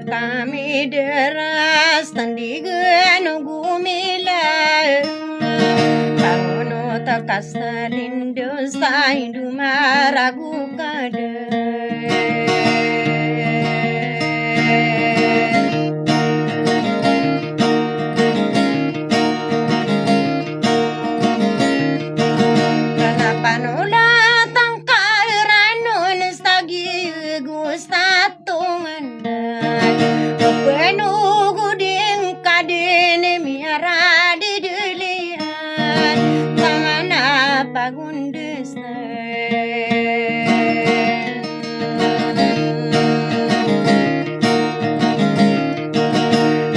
kami deras tandigan gumila kamu takas lindus taindu maragu kade kenapa nolak tangkal ranun stagi gustatungan penuh guding kadene miara di delian tamana pagundes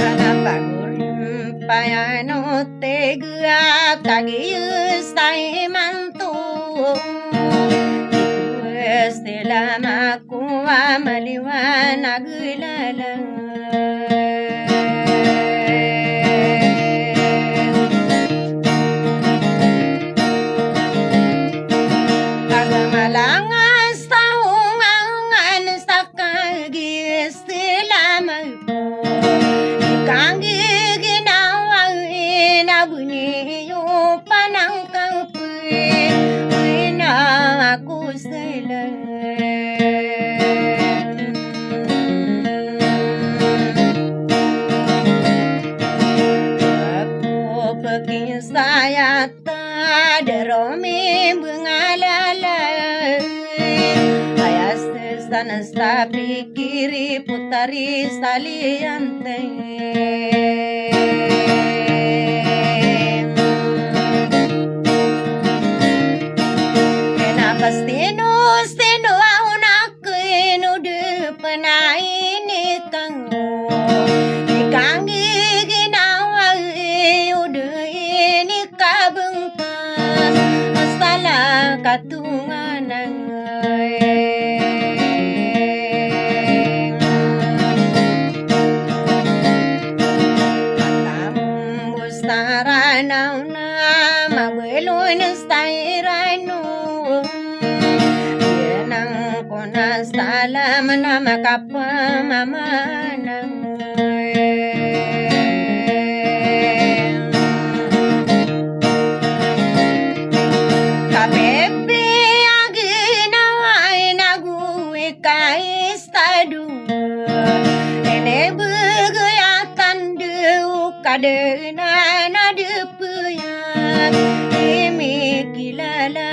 ana pagurim payano tega tagius tai mantu Stella makuwa maliwana gulala agamalangas taungan sakagi Stella maku ikangi ginawa inabuni yo panangkapi ina aku Stella saya tak deromi bengalala ayas sana pikiri putari saliante kenapa steno aunak inu depan ini kanggo ikangi ginawa kabengkas salah katunganan katambus taranau nama belun stairanu yenang konas salam nama kapamamanang Pepe aginawa inague kaistadu ene begayatan deu kadena nadepuya emi kilala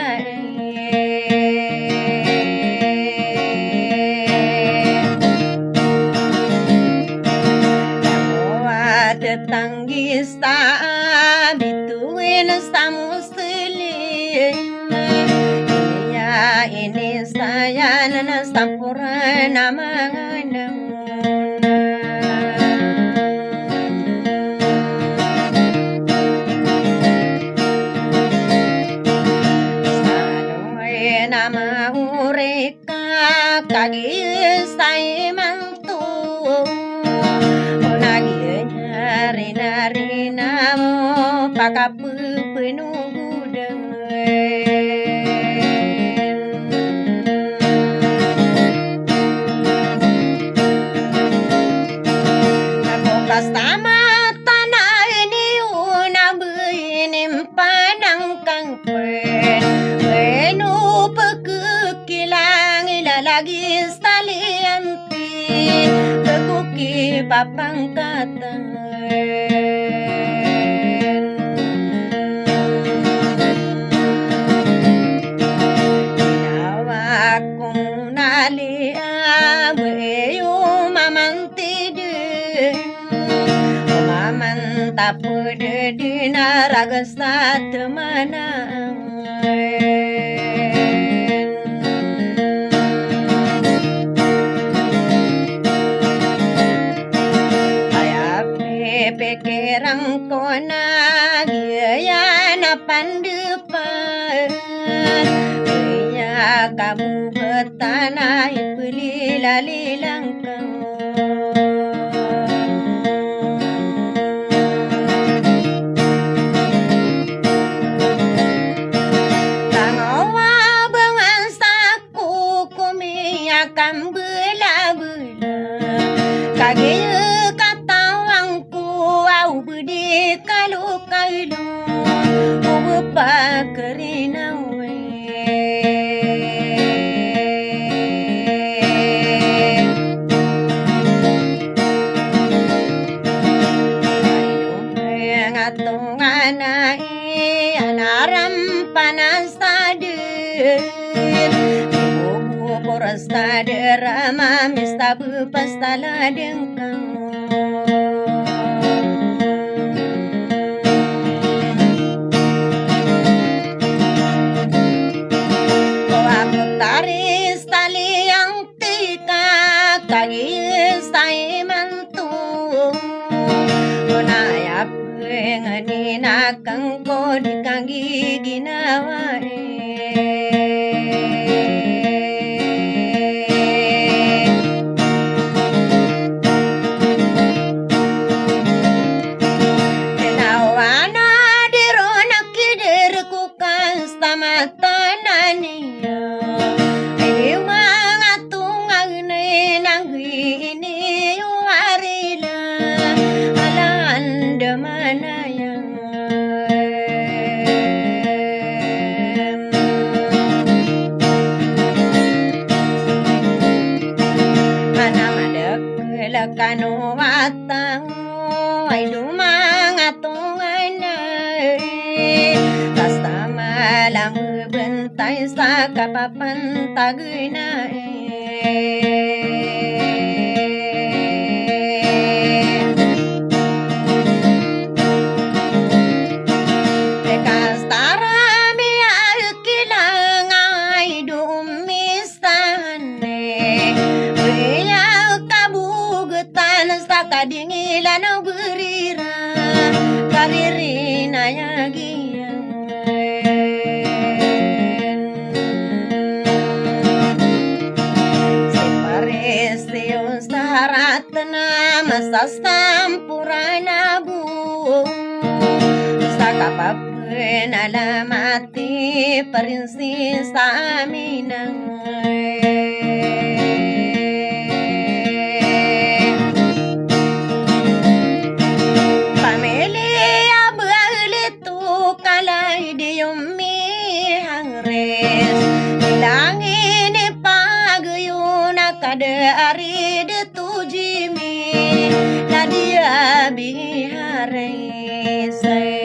Yana sampurna manganang Sanoy nama ureka kagi sai mantu Onagi rina mo pakapu penugudeng Kastama tanah ini unabuinim padang kangpen Wenu pekekilang ilalagi stalianti Pekuki papang katang Inawakong nalia Weyo mamantidin Mamantapu dedina ragasat manang Ayape pikirang ko na Gaya na pandepan Kaya kamu betana Ipulilalilang kang Akan bela-bela Kagaya katawangku Au budi kalu-kalu Ubepa kerinawe Ngatung anai Anaram panas tadir Porasta derama mista bupastala dengkang Aku taris tali yang tika kagi sai mantu Naya pengani nakang ko di kagi ginawae Kano watang ay dumangatong anay Basta malang bentay sa kapapantagay na Kastarami ay kilang ay dumistahan Sa kadingilan ang berira Karirina yagian Separesi yung sarat na Masasampuran na buong Sa kapapin alamati Parinsi sa amin ang Kada ari de tujimi Nadia bihare say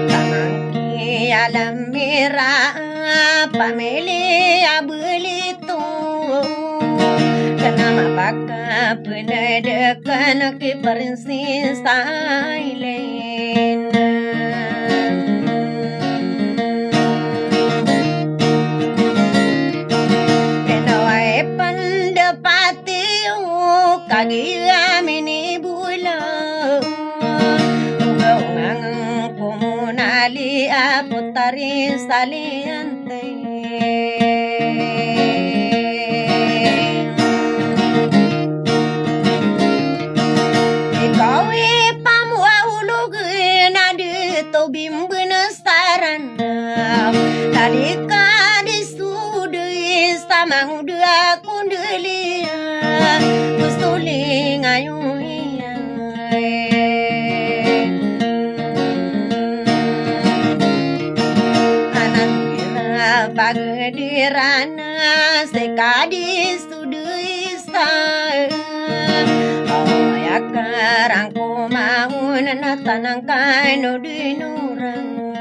Kamangki alam mira Pamili abulito Kenama baka penedekan Kiparinsi silena putari saliante. Ikaw pamua ulog na dito bimbenesaran. Tadi ka disudui sama udah kundelia gustuling ayung Pagdirana sekadi sudui sa ya karang ko maun na tanang kaino dinurang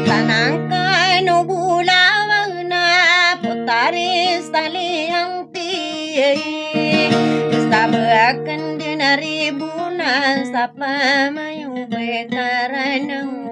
tanang kaino bulawang na putari saliang tiye sabakan dinaribunan sa pamayong bekaranang